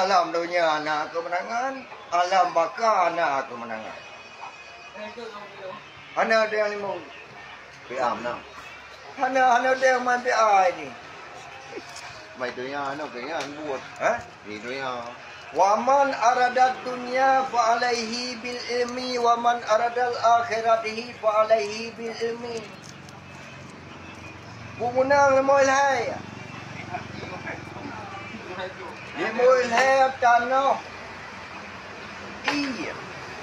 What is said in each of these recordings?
alam dunia nak kemenangan, alam bakar nak kemenangan. Hana ada yang lima. Piam nak. Hana ada yang main PI ni. Mày tụi nhau nó cái anh buồn thì tụi nhau Waman aradat dunya fa alaihi bil ilmi waman aradal akhiratihi fa alaihi bil ilmi. Bumunang mo ilhay. Di mo ilhay tano. Iya.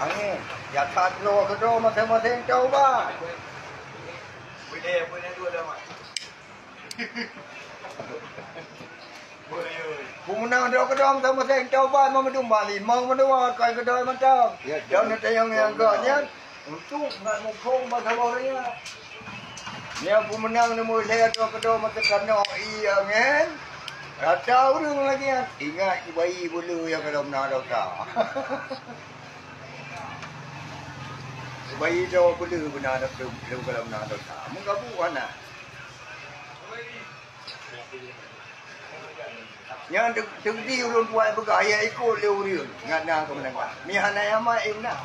Angin. Ya tatlo kedo masing-masing coba. Boleh dua dah mak. Pemenang dia kedong sama saya coba memedum Bali, mau menua kai kedai macam. Dan ada yang agaknya untuk nak mukung bahasa Korea. Dia pemenang ni mau saya kedong macam kena iya kan. Tahu dong lagi ingat bayi bulu yang kedong nak tak. Bayi jauh bulu benar dak kedong nak tak. Mungkin bukan nak. Yang tegdi ulun buat bergaya ikut leureun ngana kemenangan. Mi hanayama imna.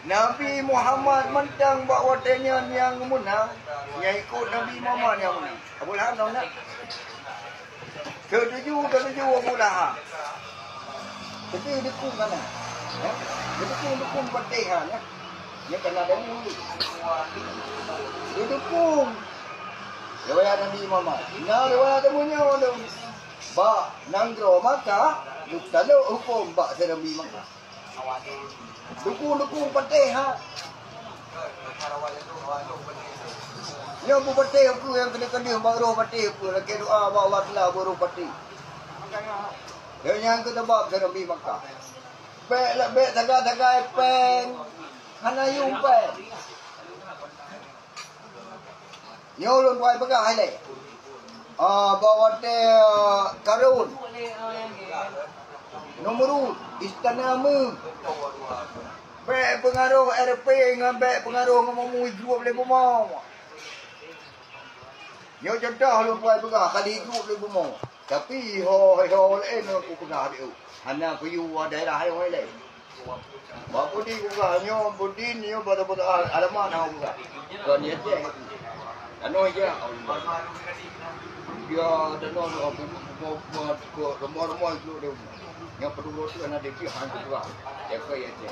Nabi Muhammad mentang bawa tanya yang menang, yang ikut Nabi Muhammad yang menang. Abu Lahab tahu tak? Ketujuh Abu Lahab. Tapi dukung mana? Dukung petihan ya. Yang kena demo ni. Dukung riwayat Nabi Muhammad. Nah, riwayat temunya ada. Ba nanggro maka luktalo hukum ba sa Nabi Muhammad. Dukung patih ha. Yang bu patih aku yang kena baru patih aku lagi doa ba Allah Taala baru patih. Yang kita bab sa Nabi Muhammad. Bek taga peng. Hanayung peng. Nyolong buat pegang hai le. Bawa te karun. Nomor istana mu. Be pengaruh RP dengan be pengaruh ngomong grup le bomong. Nyo contoh lu buat pegang kali grup le bomong. Tapi ho le no ku pernah dia. Hana ku yu daerah hai le. Ba budi ku ga nyo budi nyo bada alamat ha ku ga. Ko ni je. Ano je? Dia dano ko remor itu dia. Yang perlu tu ana de ki han tu. Ya ko ye je.